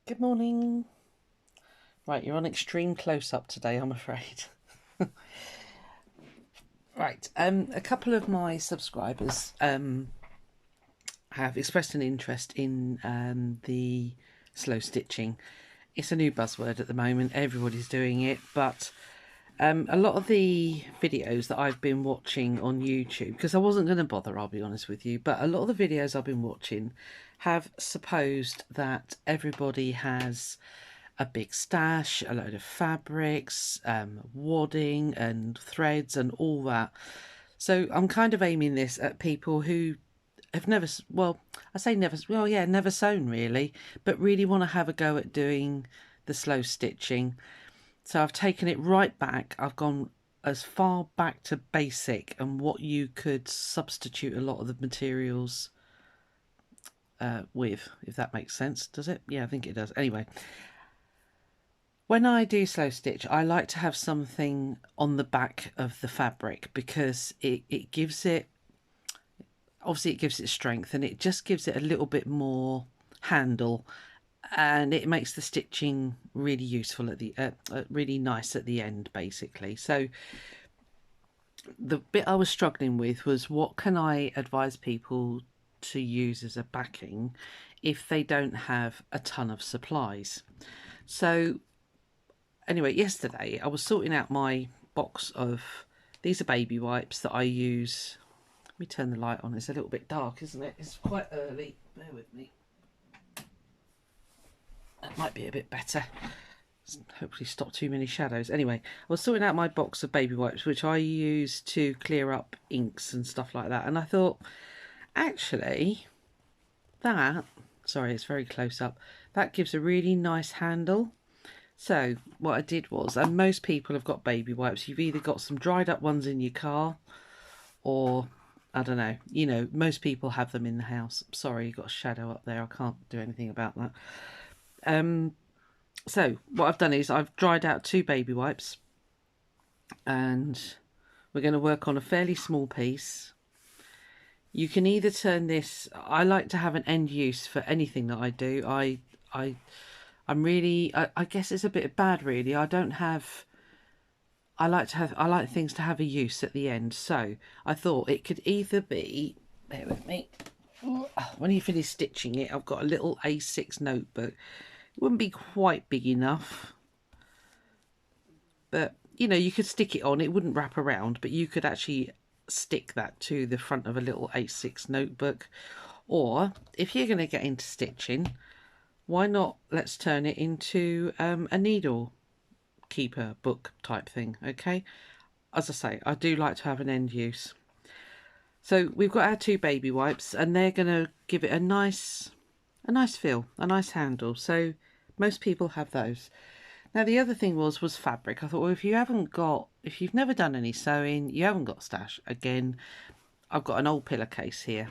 Good morning. Right, you're on extreme close-up today, I'm afraid. Right, a couple of my subscribers have expressed an interest in the slow stitching. It's a new buzzword at the moment, everybody's doing it, but a lot of the videos that I've been watching on YouTube, because I wasn't going to bother, I'll be honest with you, but a lot of the videos I've been watching have supposed that everybody has a big stash, a load of fabrics, wadding and threads and all that. So I'm kind of aiming this at people who have never, well, I say never, well, yeah, never sewn really, but really want to have a go at doing the slow stitching. So I've taken it right back. I've gone as far back to basic and what you could substitute a lot of the materials with, if that makes sense. Does it? Yeah, I think it does. Anyway, when I do slow stitch, I like to have something on the back of the fabric because it gives it, obviously it gives it strength and it just gives it a little bit more handle, and it makes the stitching really useful at the really nice at the end basically. So the bit I was struggling with was, what can I advise people to use as a backing if they don't have a ton of supplies? So anyway, yesterday I was sorting out my box of, these are baby wipes that I use. Let me turn the light on. It's a little bit dark, isn't it? It's quite early. Bear with me. That might be a bit better. Hopefully stop too many shadows. Anyway, I was sorting out my box of baby wipes, which I use to clear up inks and stuff like that. And I thought, actually, that, sorry, it's very close up, that gives a really nice handle. So what I did was, and most people have got baby wipes, you've either got some dried up ones in your car, or I don't know, you know, most people have them in the house. Sorry, you've got a shadow up there, I can't do anything about that. So what I've done is I've dried out 2 baby wipes, and we're going to work on a fairly small piece. You can either turn this, I like to have an end use for anything that I do. I'm really, I guess it's a bit bad really. I like things to have a use at the end. So I thought it could either be, bear with me, when you finish stitching it, I've got a little A6 notebook. It wouldn't be quite big enough, but you know, you could stick it on, it wouldn't wrap around, but you could actually stick that to the front of a little A6 notebook. Or if you're going to get into stitching, why not, let's turn it into a needle keeper book type thing. Okay, as I say, I do like to have an end use. So we've got our 2 baby wipes, and they're going to give it a nice feel, a nice handle. So most people have those. Now the other thing was fabric. I thought, well, if you've never done any sewing, you haven't got stash, again, I've got an old pillowcase here.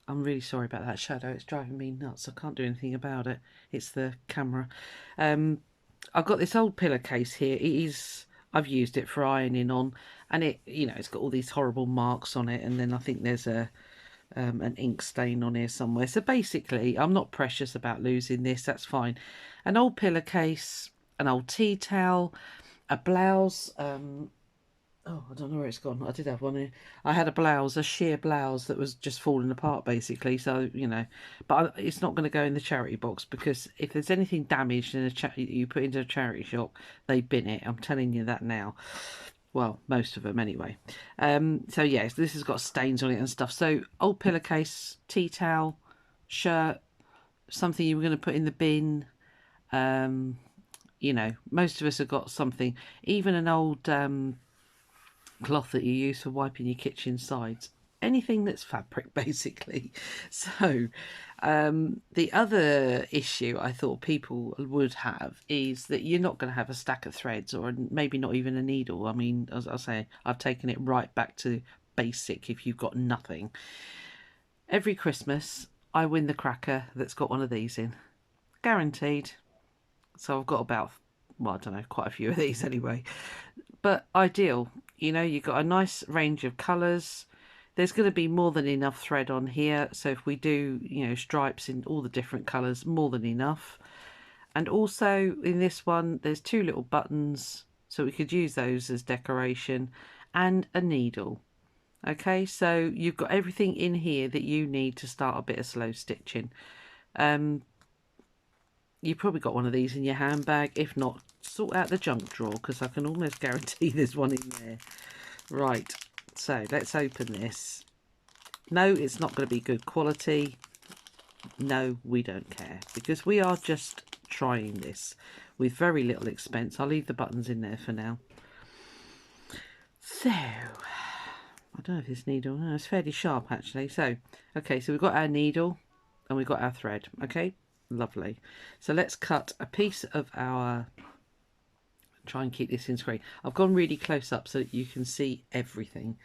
I'm really sorry about that shadow, it's driving me nuts. I can't do anything about it, it's the camera. I've got this old pillowcase here. I've used it for ironing on, and it, you know, it's got all these horrible marks on it, and then I think there's an ink stain on here somewhere. So basically, I'm not precious about losing this, that's fine. An old pillowcase, an old tea towel, a blouse. Oh, I don't know where it's gone. I did have one here. I had a blouse, a sheer blouse that was just falling apart basically. So, you know, but it's not going to go in the charity box, because if there's anything damaged in you put into a charity shop, they bin it. I'm telling you that now. Well, most of them anyway. So yes, this has got stains on it and stuff. So old pillowcase, tea towel, shirt, something you were going to put in the bin. You know, most of us have got something, even an old cloth that you use for wiping your kitchen sides, anything that's fabric basically. So the other issue I thought people would have is that you're not going to have a stack of threads, or maybe not even a needle. I mean, as I say, I've taken it right back to basic. If you've got nothing, every Christmas I win the cracker that's got one of these in, guaranteed. So I've got about, well, I don't know, quite a few of these anyway. But ideal, you know, you've got a nice range of colours. There's going to be more than enough thread on here. So if we do, you know, stripes in all the different colours, more than enough. And also in this one, there's 2 little buttons, so we could use those as decoration, and a needle. Okay, so you've got everything in here that you need to start a bit of slow stitching. You've probably got one of these in your handbag. If not, sort out the junk drawer, because I can almost guarantee there's one in there. Right, so let's open this. No, it's not going to be good quality. No, we don't care, because we are just trying this with very little expense. I'll leave the buttons in there for now. So, I don't know if this needle, no, it's fairly sharp actually. So, okay, so we've got our needle and we've got our thread. Okay, lovely. So let's cut a piece of our, try and keep this in screen. I've gone really close up so that you can see everything.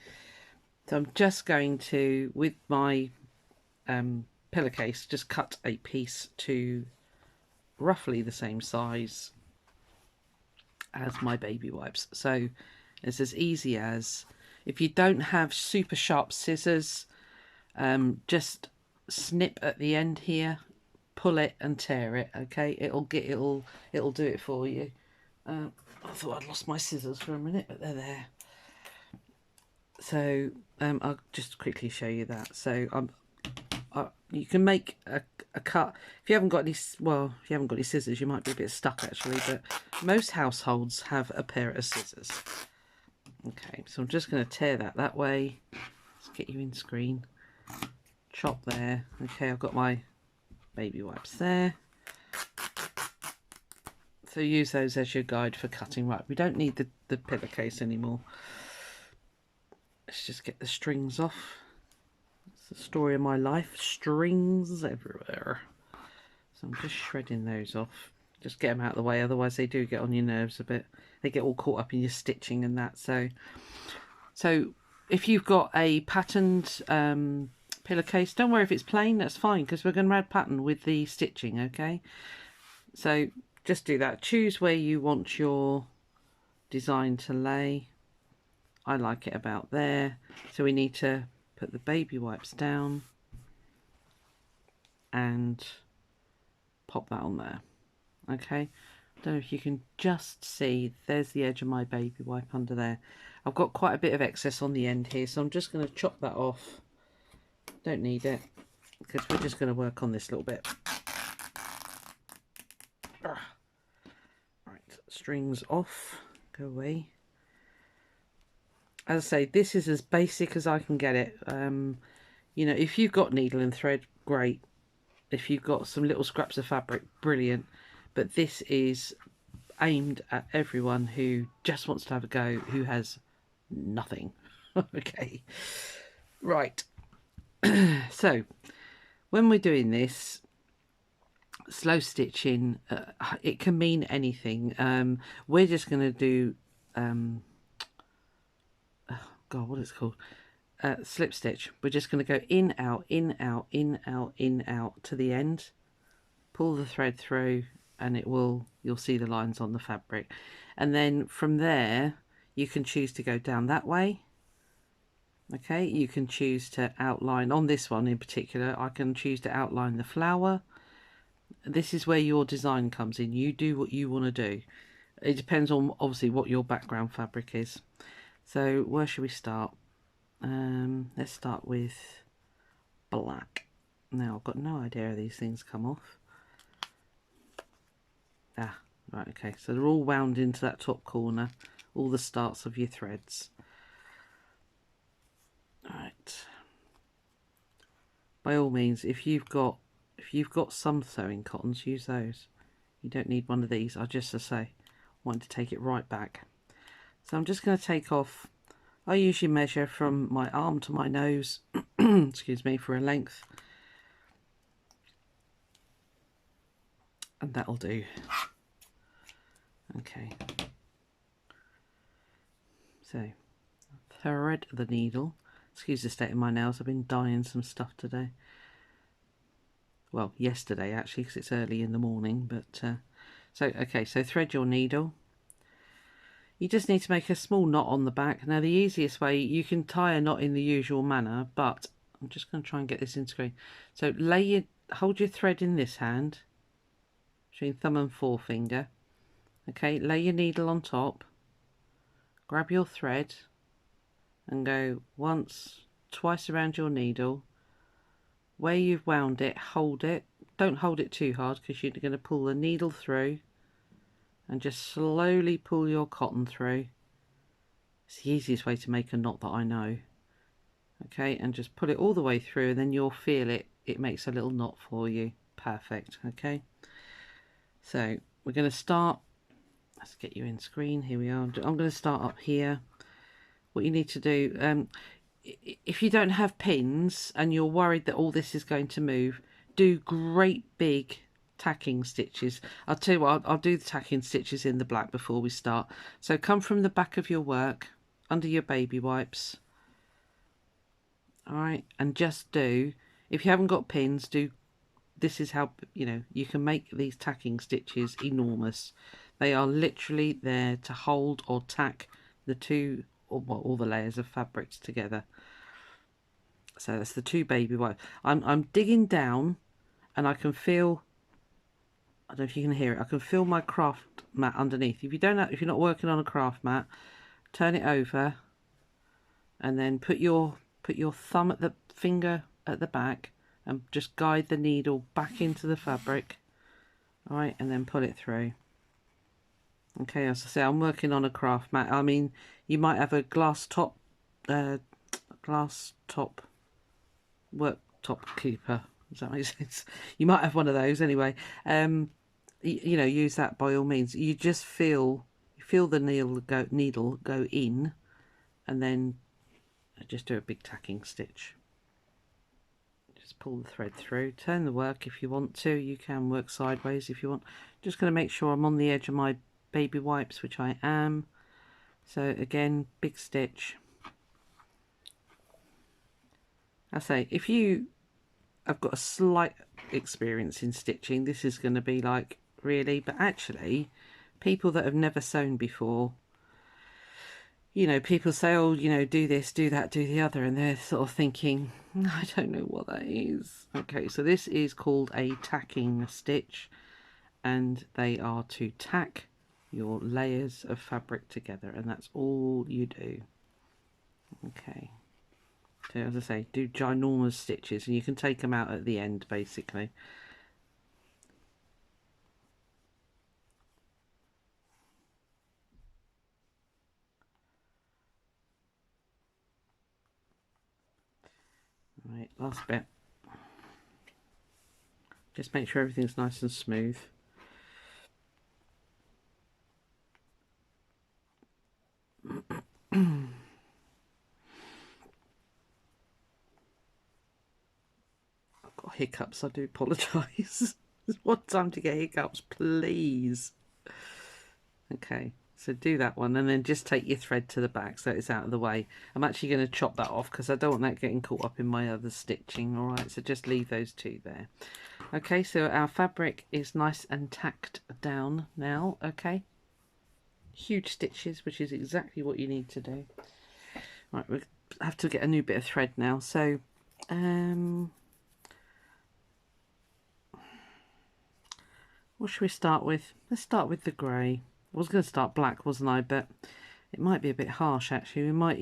So I'm just going to, with my pillowcase, just cut a piece to roughly the same size as my baby wipes. So it's as easy as, if you don't have super sharp scissors, just snip at the end here, pull it and tear it. Okay, it'll do it for you. I thought I'd lost my scissors for a minute, but they're there. So I'll just quickly show you that. So you can make a cut. If you haven't got any, well, if you haven't got any scissors, you might be a bit stuck actually, but most households have a pair of scissors. Okay, so I'm just going to tear that way. Let's get you in screen. Chop there. Okay, I've got my baby wipes there. So use those as your guide for cutting. Right, we don't need the pillowcase anymore. Let's just get the strings off. It's the story of my life. Strings everywhere. So I'm just shredding those off. Just get them out of the way, otherwise they do get on your nerves a bit. They get all caught up in your stitching and that. So if you've got a patterned pillowcase, don't worry if it's plain, that's fine, because we're going to add pattern with the stitching, okay? So just do that. Choose where you want your design to lay. I like it about there. So we need to put the baby wipes down and pop that on there. Okay, don't know if you can just see, there's the edge of my baby wipe under there. I've got quite a bit of excess on the end here, so I'm just going to chop that off. Don't need it, because we're just going to work on this little bit. Right, strings off, go away. As I say, this is as basic as I can get it. You know, if you've got needle and thread, great. If you've got some little scraps of fabric, brilliant. But this is aimed at everyone who just wants to have a go, who has nothing. Okay, right. So when we're doing this slow stitching, it can mean anything. We're just going to do oh God, what is it called? Slip stitch. We're just going to go in, out, in, out, in, out, in, out to the end. Pull the thread through, and you'll see the lines on the fabric. And then from there, you can choose to go down that way. Okay, you can choose to outline, on this one in particular, I can choose to outline the flower. This is where your design comes in. You do what you want to do. It depends on obviously what your background fabric is. So where should we start? Let's start with black. Now I've got no idea how these things come off. Ah, right, okay, so they're all wound into that top corner, all the starts of your threads. Right. By all means, if you've got some sewing cottons, use those. You don't need one of these. I just, as I say, want to take it right back. So I'm just going to take off, I usually measure from my arm to my nose, excuse me, for a length. And that'll do. Okay. So, thread the needle. Excuse the state of my nails, I've been dyeing some stuff today. Well, yesterday actually, because it's early in the morning. But okay, so thread your needle. You just need to make a small knot on the back. Now the easiest way, you can tie a knot in the usual manner, but I'm just going to try and get this in screen. So hold your thread in this hand. between thumb and forefinger. Okay, lay your needle on top, grab your thread and go once, twice around your needle. Where you've wound it, hold it. Don't hold it too hard because you're going to pull the needle through, and just slowly pull your cotton through. It's the easiest way to make a knot that I know. Okay, and just pull it all the way through, and then you'll feel it. It makes a little knot for you. Perfect. Okay, so we're going to start. Let's get you in screen. Here we are. I'm going to start up here. What you need to do, if you don't have pins and you're worried that all this is going to move, do great big tacking stitches. I'll tell you what, I'll do the tacking stitches in the black before we start. So come from the back of your work, under your baby wipes. All right, and just do, if you haven't got pins, do, this is how, you know, you can make these tacking stitches enormous. They are literally there to hold or tack the two, or well, all the layers of fabrics together. So that's the two baby wipes. I'm digging down, and I can feel, I don't know if you can hear it, I can feel my craft mat underneath. If you don't have, if you're not working on a craft mat, turn it over and then put your thumb at the finger at the back and just guide the needle back into the fabric. All right, and then pull it through. Okay, as I say, I'm working on a craft mat. I mean, you might have a glass top worktop keeper. Does that make sense? You might have one of those anyway. You know, use that by all means. You just feel the needle go in, and then just do a big tacking stitch. Just pull the thread through. Turn the work if you want to. You can work sideways if you want. Just going to make sure I'm on the edge of my baby wipes, which I am. So again, big stitch. I say, if you have got a slight experience in stitching, this is going to be like, really, but actually people that have never sewn before, you know, people say, oh, you know, do this, do that, do the other, and they're sort of thinking, I don't know what that is. Okay, so this is called a tacking stitch, and they are to tack your layers of fabric together, and that's all you do. Okay, so as I say, do ginormous stitches, and you can take them out at the end basically. Right, last bit. Just make sure everything's nice and smooth. I've got hiccups, I do apologise. There's one time to get hiccups, please. Okay, so do that one, and then just take your thread to the back so it's out of the way. I'm actually going to chop that off because I don't want that getting caught up in my other stitching. All right, so just leave those two there. Okay, so our fabric is nice and tacked down now. Okay, huge stitches, which is exactly what you need to do. Right, we have to get a new bit of thread now. So what should we start with? Let's start with the grey. I was going to start black, wasn't I? But it might be a bit harsh actually. We might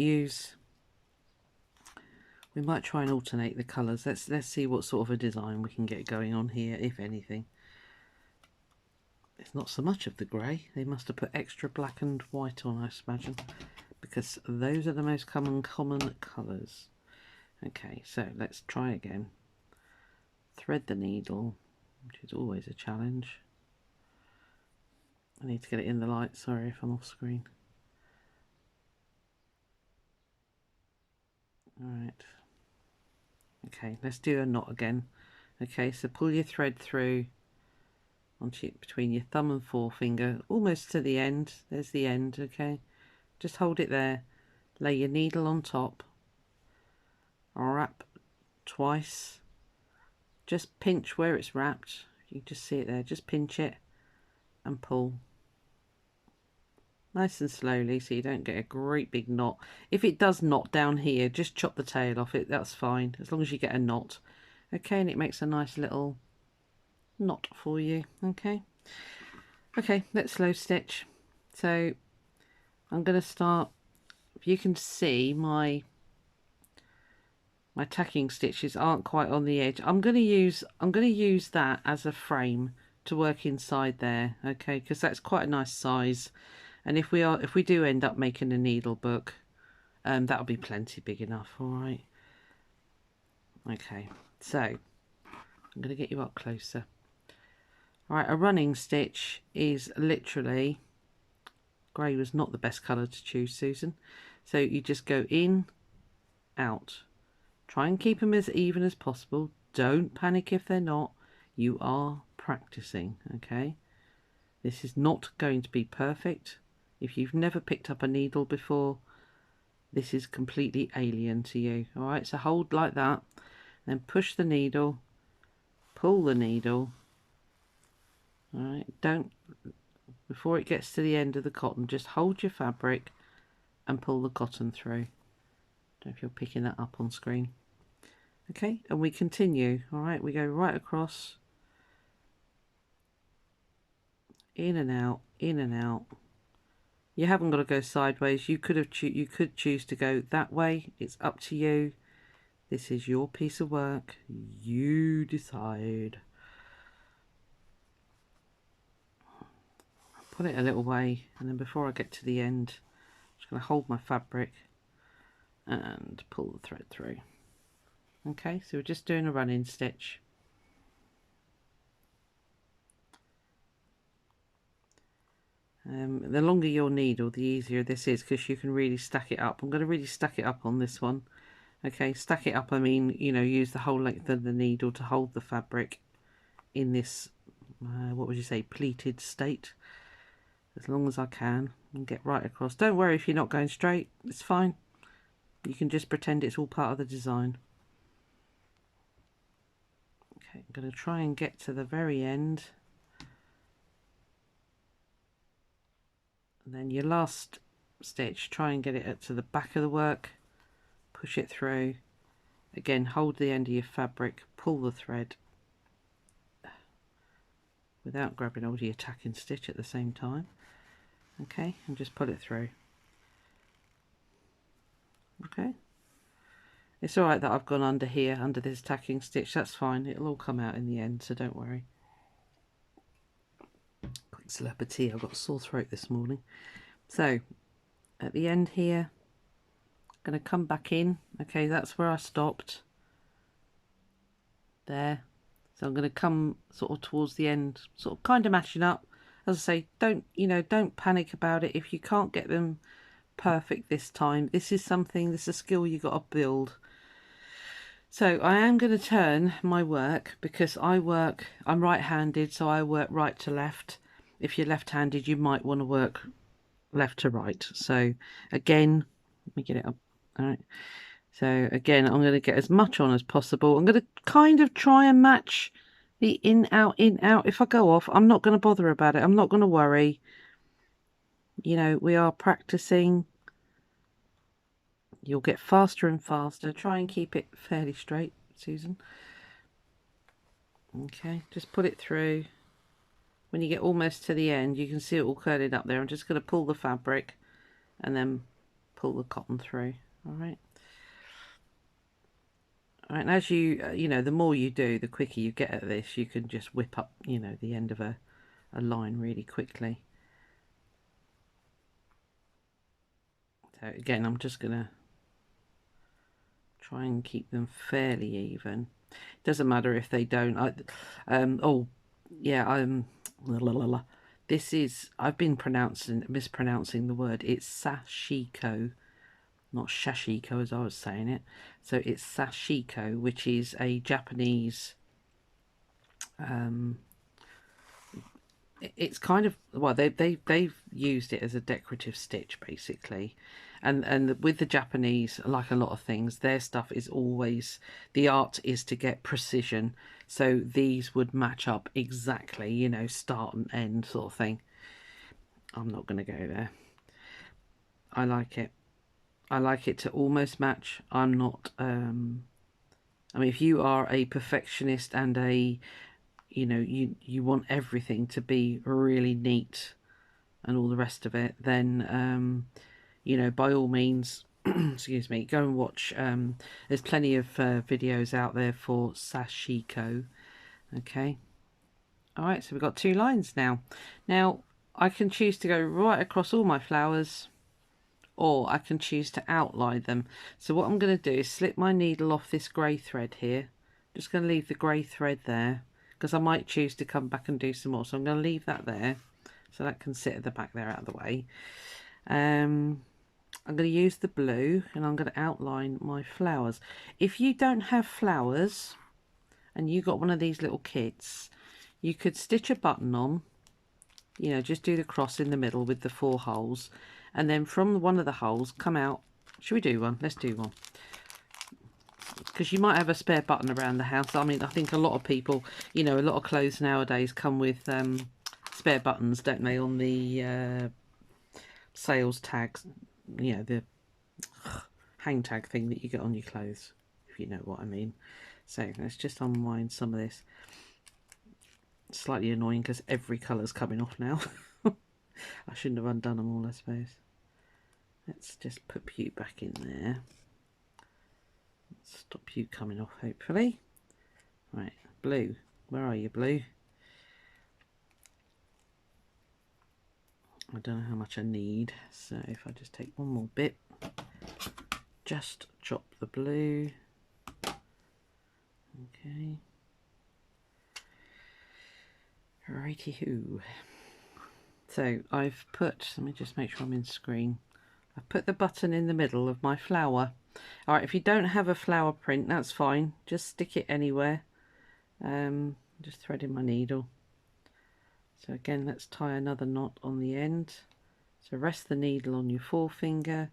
try and alternate the colours. Let's see what sort of a design we can get going on here, if anything. It's not so much of the grey. They must have put extra black and white on, I imagine, because those are the most common colours. Okay, so let's try again. Thread the needle, which is always a challenge. I need to get it in the light, sorry if I'm off screen. Alright. Okay, let's do a knot again. Okay, so pull your thread through onto between your thumb and forefinger, almost to the end. There's the end, okay? Just hold it there. Lay your needle on top. Wrap twice. Just pinch where it's wrapped. You can just see it there. Just pinch it and pull. Nice and slowly so you don't get a great big knot. If it does knot down here, just chop the tail off it. That's fine, as long as you get a knot. Okay, and it makes a nice little knot for you. Okay, Okay, let's slow stitch. So I'm going to start. If you can see, my tacking stitches aren't quite on the edge. I'm going to use that as a frame to work inside there, okay, because that's quite a nice size. And if we do end up making a needle book, that'll be plenty big enough. All right. Okay, so I'm going to get you up closer. All right, a running stitch is literally, grey was not the best colour to choose, Susan. So you just go in, out. Try and keep them as even as possible. Don't panic if they're not. You are practicing, okay? This is not going to be perfect. If you've never picked up a needle before, this is completely alien to you. All right, so hold like that, then push the needle, pull the needle. All right, don't, before it gets to the end of the cotton, just hold your fabric and pull the cotton through. Don't know if you're picking that up on screen. Okay, and we continue. All right, we go right across, in and out, in and out. You haven't got to go sideways. You could choose to go that way. It's up to you. This is your piece of work. You decide. Put it a little way, and then before I get to the end, I'm just going to hold my fabric and pull the thread through. Okay, so we're just doing a running stitch. The longer your needle, the easier this is, because you can really stack it up. I'm going to really stack it up on this one. Okay, stack it up, I mean, you know, use the whole length of the needle to hold the fabric in this, what would you say, pleated state, as long as I can, and get right across. Don't worry if you're not going straight, it's fine. You can just pretend it's all part of the design. Okay, I'm going to try and get to the very end. And then your last stitch, try and get it to the back of the work, push it through. Again, hold the end of your fabric, pull the thread without grabbing hold of your tacking stitch at the same time. Okay, and just pull it through. Okay, it's alright that I've gone under here, under this tacking stitch, that's fine, it'll all come out in the end, so don't worry. Quick slurp of tea, I've got a sore throat this morning. So, at the end here, I'm going to come back in. Okay, that's where I stopped. There. So I'm going to come sort of towards the end, sort of kind of mashing up. As I say, don't panic about it if you can't get them perfect this time. This is a skill you got to build. So I am going to turn my work, because I'm right-handed, so I work right to left. If you're left-handed, you might want to work left to right. So again, let me get it up. All right. So again, I'm going to get as much on as possible. I'm going to kind of try and match the in, out. If I go off, I'm not going to bother about it. I'm not going to worry. You know, we are practicing. You'll get faster and faster. Try and keep it fairly straight, Susan. Okay, just put it through. When you get almost to the end, you can see it all curling up there. I'm just going to pull the fabric and then pull the cotton through. All right. All right, and as you know, the more you do, the quicker you get at this. You can just whip up, you know, the end of a line really quickly. So again, I'm just going to try and keep them fairly even. It doesn't matter if they don't. This is, I've been mispronouncing the word. It's sashiko, not shashiko as I was saying it. So it's sashiko, which is a Japanese, it's kind of, well, they've used it as a decorative stitch basically, and with the Japanese, like a lot of things, their stuff is always, the art is to get precision. So these would match up exactly, you know, start and end sort of thing. I'm not going to go there. I like it to almost match. I'm not I mean, if you are a perfectionist and a you know, you want everything to be really neat and all the rest of it, then you know, by all means, excuse me, go and watch. There's plenty of videos out there for sashiko. Okay. All right, so we've got 2 lines now. Now I can choose to go right across all my flowers, or I can choose to outline them. So what I'm going to do is slip my needle off this grey thread here. Just going to leave the grey thread there, because I might choose to come back and do some more. So I'm going to leave that there, so that can sit at the back there out of the way. I'm going to use the blue and I'm going to outline my flowers. If you don't have flowers and you got one of these little kits, you could stitch a button on, you know, just do the cross in the middle with the 4 holes, and then from one of the holes come out. Should we do one? Let's do one, because you might have a spare button around the house. I mean, I think a lot of people, you know, a lot of clothes nowadays come with spare buttons, don't they, on the sales tags, you know, the hang tag thing that you get on your clothes, if you know what I mean. So let's just unwind some of this. Slightly annoying because every colour's coming off now. I shouldn't have undone them all, I suppose. Let's just put you back in there. Stop you coming off, hopefully. Right, blue. Where are you, blue? I don't know how much I need, so if I just take one more bit, just chop the blue. Okay. Righty-hoo. So I've put, let me just make sure I'm in screen. I've put the button in the middle of my flower. Alright, if you don't have a flower print, that's fine. Just stick it anywhere. Just threading my needle. So again, let's tie another knot on the end. So rest the needle on your forefinger.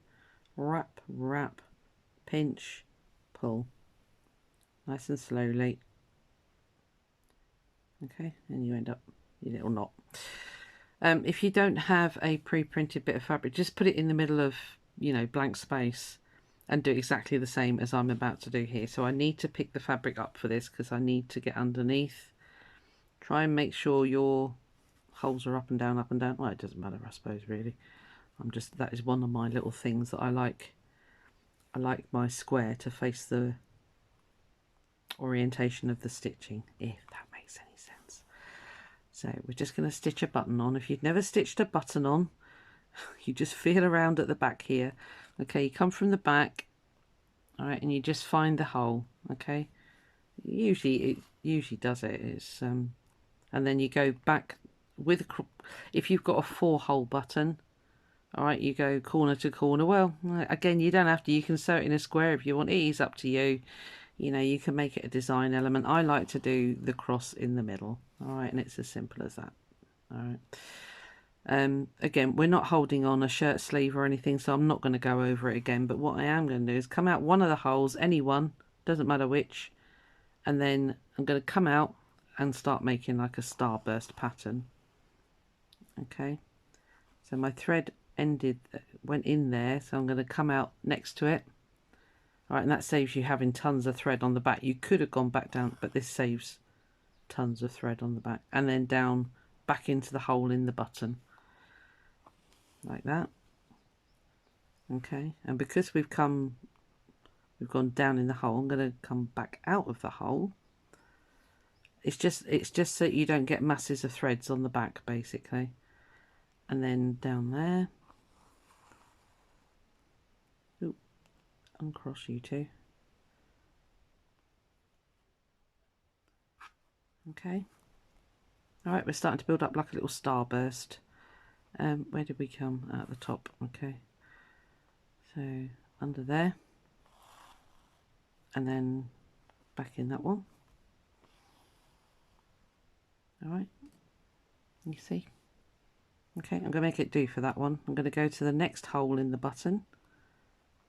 Wrap, wrap, pinch, pull. Nice and slowly. Okay, and you end up your little knot. If you don't have a pre-printed bit of fabric, just put it in the middle of, you know, blank space and do exactly the same as I'm about to do here. So I need to pick the fabric up for this because I need to get underneath. Try and make sure your holes are up and down, up and down. Well, it doesn't matter, I suppose, really. That is one of my little things that I like. I like my square to face the orientation of the stitching, if that makes any sense. So we're just going to stitch a button on. If you've never stitched a button on, you just feel around at the back here. Okay, you come from the back, all right, and you just find the hole. Okay, it usually does it. It's and then you go back with, if you've got a 4-hole button, all right, you go corner to corner. Well, again, you don't have to. You can sew it in a square if you want. It is up to you. You know, you can make it a design element. I like to do the cross in the middle. All right, and it's as simple as that. All right. Again, we're not holding on a shirt sleeve or anything, so I'm not going to go over it again. But what I am going to do is come out one of the holes, any one, doesn't matter which, and then I'm going to come out and start making like a starburst pattern. Okay, so my thread went in there, so I'm going to come out next to it. All right, and that saves you having tons of thread on the back. You could have gone back down, but this saves tons of thread on the back, and then down back into the hole in the button like that. Okay, and because we've gone down in the hole, I'm going to come back out of the hole. It's just so you don't get masses of threads on the back, basically. And then down there. Ooh, uncross you two. Okay. All right, we're starting to build up like a little starburst. Where did we come? At the top. Okay. So under there, and then back in that one. All right. You see? Okay, I'm going to make it do for that one. I'm going to go to the next hole in the button.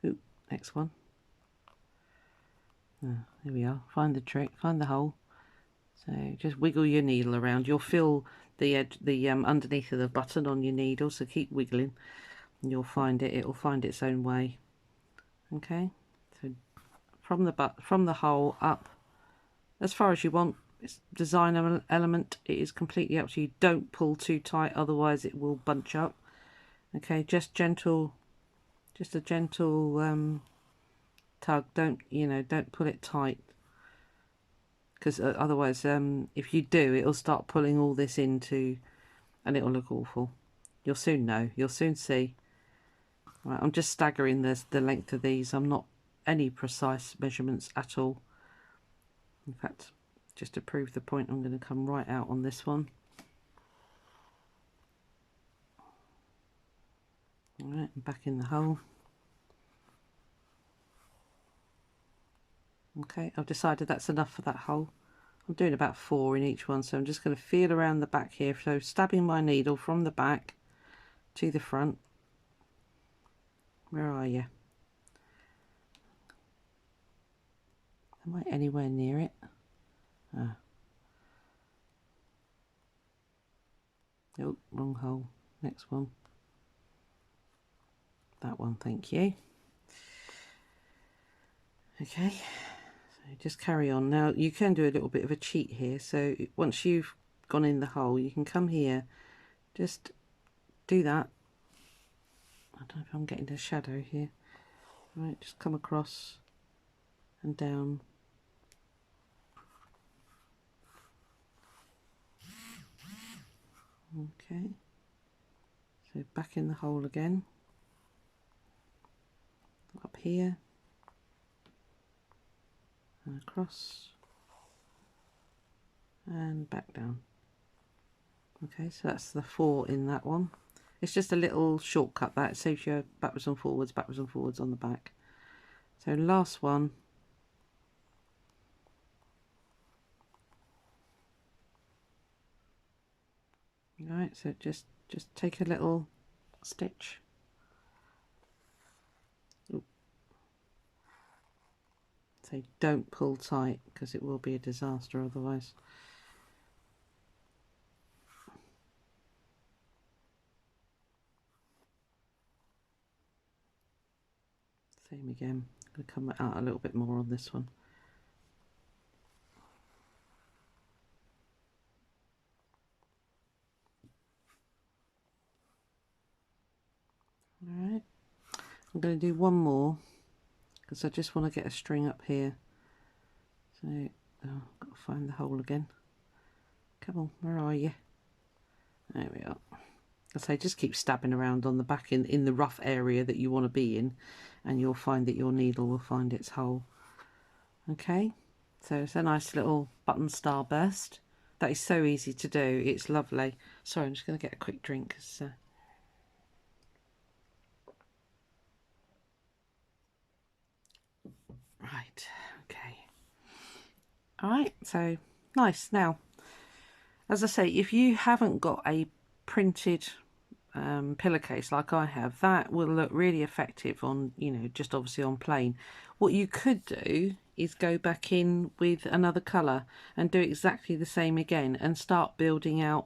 Ooh, next one. Here we are. Find the trick. Find the hole. So just wiggle your needle around. You'll feel the edge, the underneath of the button on your needle. So keep wiggling, and you'll find it. It'll find its own way. Okay. So from the hole up as far as you want. It's design element. It is completely up to you. Don't pull too tight, otherwise it will bunch up. Okay, just gentle, just a gentle tug. Don't, you know, don't pull it tight, because otherwise if you do, it'll start pulling all this into, and it'll look awful. You'll soon know. You'll soon see. Right, I'm just staggering the length of these. I'm not any precise measurements at all. In fact, just to prove the point, I'm going to come right out on this one. All right, I'm back in the hole. Okay, I've decided that's enough for that hole. I'm doing about 4 in each one, so I'm just going to feel around the back here. So stabbing my needle from the back to the front. Where are you? Am I anywhere near it? Ah. Oh, wrong hole. Next one. That one, thank you. Okay, so just carry on. Now you can do a little bit of a cheat here. So once you've gone in the hole, you can come here, just do that. I don't know if I'm getting the shadow here. Right, just come across and down. Okay, so back in the hole again, up here and across and back down. Okay, so that's the 4 in that one. It's just a little shortcut that saves you backwards and forwards on the back. So last one. Right, so just take a little stitch. Ooh. So don't pull tight, because it will be a disaster otherwise. Same again. I'm going to come out a little bit more on this one. Alright, I'm going to do one more, because I just want to get a string up here. So, oh, I've got to find the hole again. Come on, where are you? There we are. I say, just keep stabbing around on the back in the rough area that you want to be in, and you'll find that your needle will find its hole. Okay, so it's a nice little button starburst. That is so easy to do. It's lovely. Sorry, I'm just going to get a quick drink. Right, okay. Alright, so nice. Now, as I say, if you haven't got a printed pillowcase like I have, that will look really effective on, you know, just obviously on plain. What you could do is go back in with another colour and do exactly the same again and start building out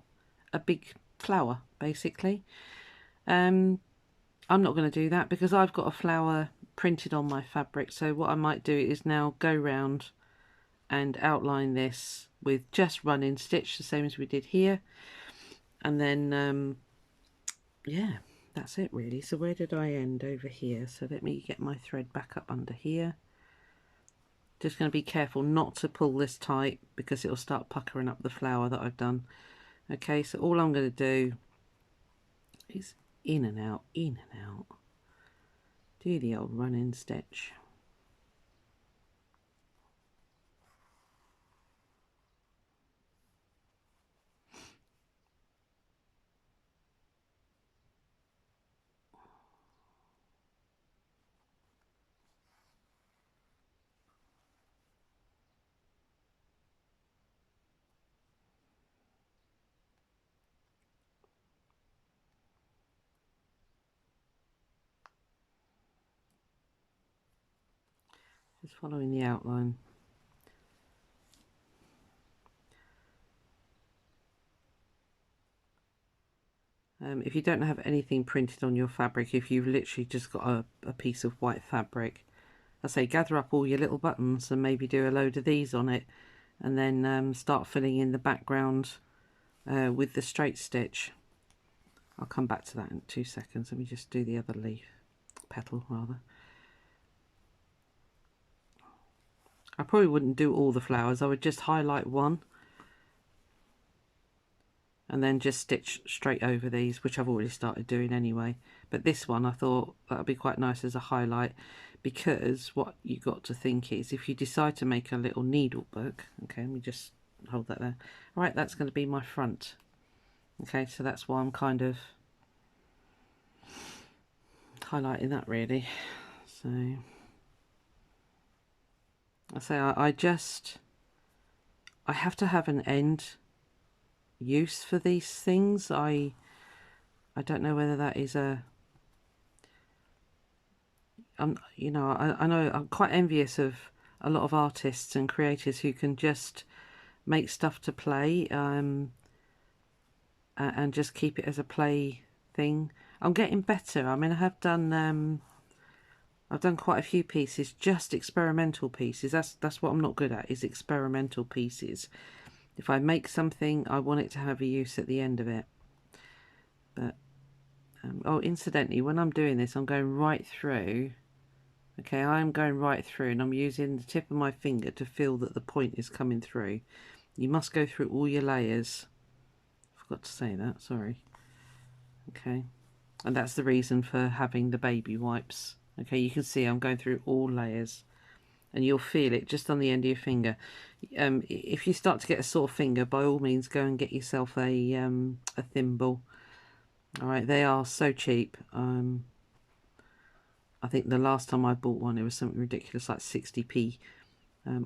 a big flower, basically. I'm not going to do that because I've got a flower printed on my fabric, so what I might do is now go round and outline this with just running stitch, the same as we did here, and then yeah, that's it really. So where did I end? Over here. So let me get my thread back up under here. Just going to be careful not to pull this tight because it'll start puckering up the flower that I've done. Okay, so all I'm going to do is in and out, do the old running stitch. Just following the outline. If you don't have anything printed on your fabric, if you've literally just got a piece of white fabric, I say gather up all your little buttons and maybe do a load of these on it, and then start filling in the background with the straight stitch. I'll come back to that in 2 seconds. Let me just do the other leaf, petal rather. I probably wouldn't do all the flowers. I would just highlight one and then just stitch straight over these, which I've already started doing anyway. But this one I thought that would be quite nice as a highlight, because what you got to think is, if you decide to make a little needle book, okay, let me just hold that there. All right, that's going to be my front. Okay, so that's why I'm kind of highlighting that really. So I say I have to have an end use for these things. I don't know whether that is you know, I know I'm quite envious of a lot of artists and creators who can just make stuff to play and just keep it as a play thing. I'm getting better. I mean, I've done quite a few pieces, just experimental pieces. That's what I'm not good at, is experimental pieces. If I make something, I want it to have a use at the end of it. But oh, incidentally, when I'm doing this, I'm going right through. Okay, I'm going right through, and I'm using the tip of my finger to feel that the point is coming through. You must go through all your layers. I forgot to say that, sorry. Okay, and that's the reason for having the baby wipes. Okay, you can see I'm going through all layers, and you'll feel it just on the end of your finger. If you start to get a sore finger, by all means go and get yourself a thimble. All right, they are so cheap. I think the last time I bought one, it was something ridiculous, like 60p.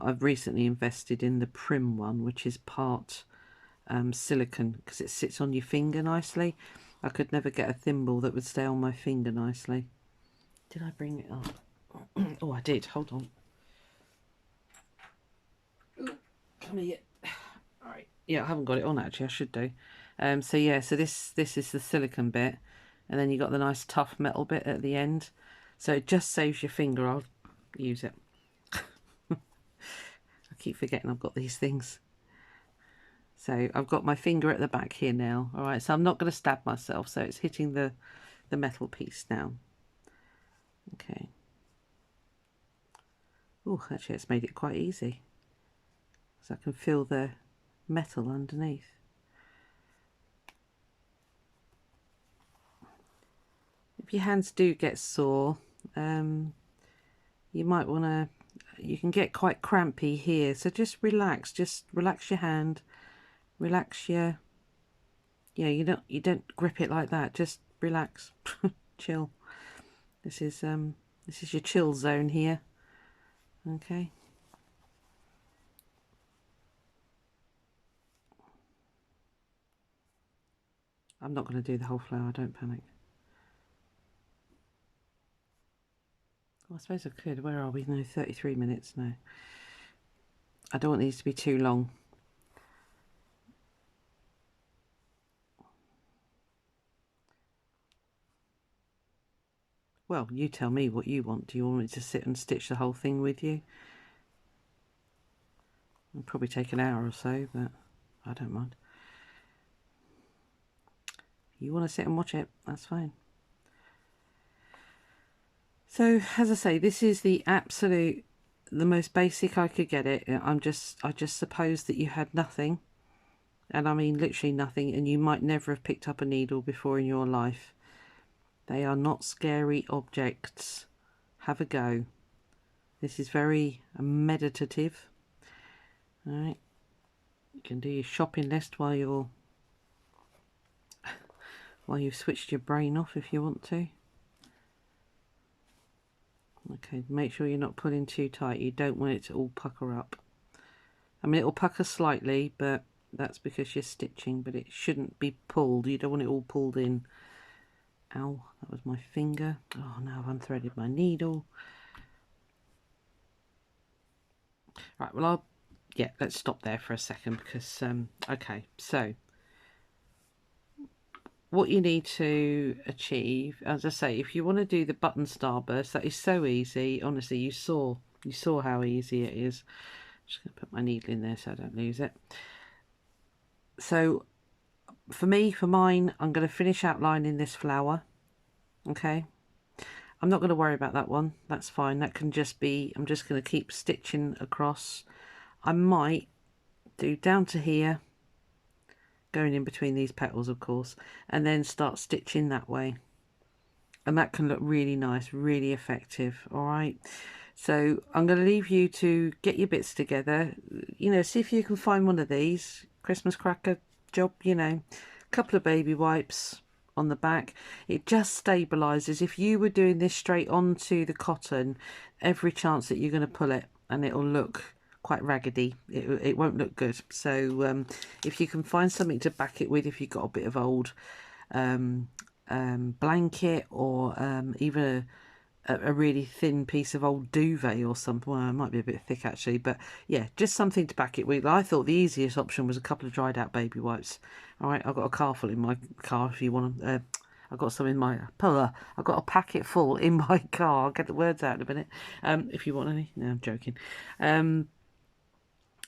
I've recently invested in the Prim one, which is part silicone, because it sits on your finger nicely. I could never get a thimble that would stay on my finger nicely. Did I bring it up? Oh, I did. Hold on. Ooh, come here. All right. Yeah, I haven't got it on actually. I should do. So yeah, so this is the silicone bit, and then you got the nice tough metal bit at the end. So it just saves your finger. I'll use it. I keep forgetting I've got these things. So I've got my finger at the back here now. All right, so I'm not going to stab myself. So it's hitting the metal piece now. Okay. Oh, actually, it's made it quite easy, so I can feel the metal underneath. If your hands do get sore, you might want to. You can get quite crampy here, so just relax. Just relax your hand. Relax your. Yeah, you don't grip it like that. Just relax, chill. This is your chill zone here. Okay. I'm not going to do the whole flower. Don't panic. Well, I suppose I could. Where are we now? 33 minutes now. I don't want these to be too long. Well, you tell me what you want. Do you want me to sit and stitch the whole thing with you? It'll probably take an hour or so, but I don't mind. If you want to sit and watch it, that's fine. So, as I say, this is the most basic I could get it. I just suppose that you had nothing, and I mean literally nothing, and you might never have picked up a needle before in your life. They are not scary objects. Have a go. This is very meditative. All right, you can do your shopping list while you've switched your brain off if you want to. Okay, make sure you're not pulling too tight. You don't want it to all pucker up. I mean, it'll pucker slightly, but that's because you're stitching, but it shouldn't be pulled. You don't want it all pulled in. Ow, that was my finger. Oh, now I've unthreaded my needle. Right, well, let's stop there for a second because, okay, so what you need to achieve, as I say, if you want to do the button starburst, that is so easy. Honestly, you saw how easy it is. Just going to put my needle in there so I don't lose it. So for me, for mine, I'm going to finish outlining this flower. Okay. I'm not going to worry about that one. That's fine. That can just be, I'm just going to keep stitching across. I might do down to here, going in between these petals, of course, and then start stitching that way. And that can look really nice, really effective. All right. So I'm going to leave you to get your bits together. You know, see if you can find one of these. Christmas cracker job, you know. A couple of baby wipes on the back. It just stabilizes. If you were doing this straight onto the cotton, every chance that you're going to pull it and it'll look quite raggedy. It won't look good. So if you can find something to back it with, if you've got a bit of old blanket or even a really thin piece of old duvet or something. Well, it might be a bit thick actually, but yeah, just something to back it with. I thought the easiest option was a couple of dried out baby wipes. All right, I've got a car full in my car if you want them. I've got some in my I've got a packet full in my car. I'll get the words out in a minute. If you want any. No, I'm joking.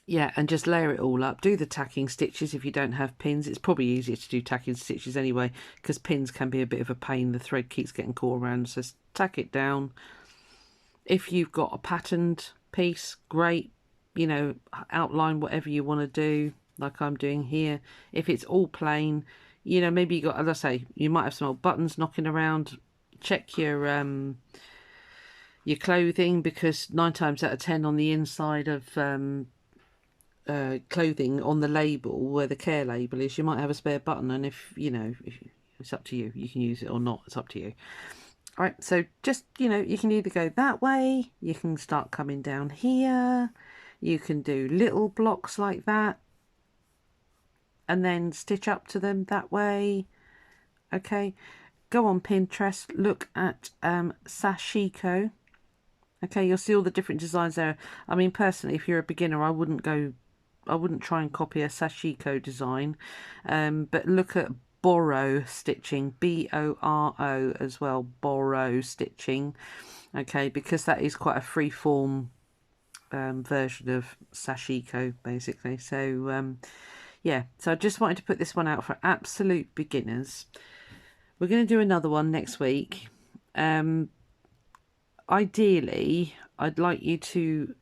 Yeah, and just layer it all up. Do the tacking stitches if you don't have pins. It's probably easier to do tacking stitches anyway, because pins can be a bit of a pain. The thread keeps getting caught around, so tack it down. If you've got a patterned piece, great. You know, outline whatever you want to do, like I'm doing here. If it's all plain, you know, maybe you got, as I say, you might have some old buttons knocking around. Check your clothing, because 9 times out of 10 on the inside of clothing on the label, where the care label is, you might have a spare button, and if you know, it's up to you, you can use it or not, it's up to you. All right, so just, you know, you can either go that way, you can start coming down here, you can do little blocks like that and then stitch up to them that way. Okay, go on Pinterest, look at sashiko. Okay, you'll see all the different designs there. I mean, personally, if you're a beginner, I wouldn't try and copy a sashiko design, but look at borrow stitching, B-O-R-O as well, borrow stitching. Okay, because that is quite a free form version of sashiko, basically. So yeah, so I just wanted to put this one out for absolute beginners. We're going to do another one next week. Ideally, I'd like you to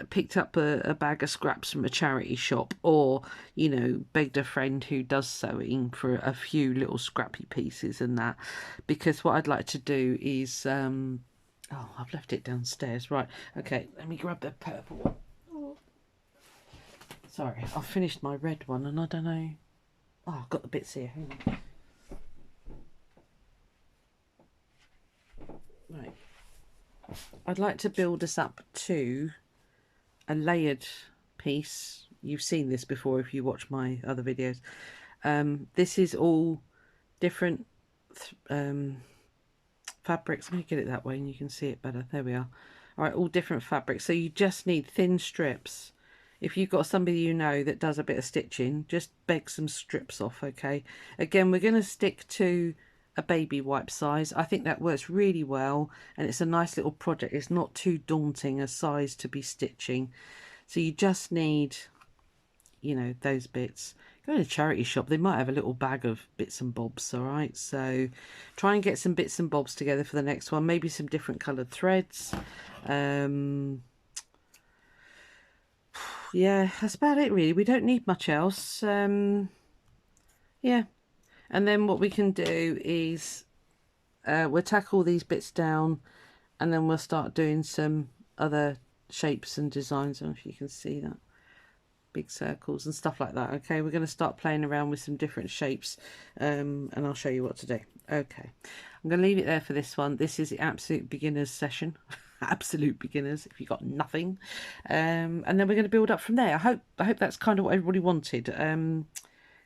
picked up a bag of scraps from a charity shop, or, you know, begged a friend who does sewing for a few little scrappy pieces and that, because what I'd like to do is oh, I've left it downstairs. Right, okay, let me grab the purple one. Oh. Sorry, I've finished my red one and I don't know. Oh, I've got the bits here. Hang on. Right, I'd like to build us up to a layered piece. You've seen this before if you watch my other videos. This is all different fabrics. Let me get it that way and you can see it better. There we are. All right, all different fabrics. So you just need thin strips. If you've got somebody you know that does a bit of stitching, just beg some strips off. Okay, again, we're going to stick to a baby wipe size. I think that works really well, and it's a nice little project. It's not too daunting a size to be stitching, so you just need, you know, those bits. Go to a charity shop, they might have a little bag of bits and bobs. All right, so try and get some bits and bobs together for the next one, maybe some different colored threads. Yeah, that's about it really. We don't need much else. Yeah. And then what we can do is we'll tack all these bits down, and then we'll start doing some other shapes and designs. I don't know if you can see that. Big circles and stuff like that. Okay, we're going to start playing around with some different shapes, and I'll show you what to do. Okay, I'm going to leave it there for this one. This is the absolute beginners session. Absolute beginners if you've got nothing. And then we're going to build up from there. I hope that's kind of what everybody wanted.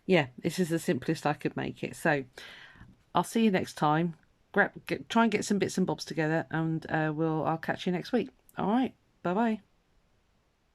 Yeah, this is the simplest I could make it. So I'll see you next time. Try and get some bits and bobs together, and I'll catch you next week. All right, bye bye.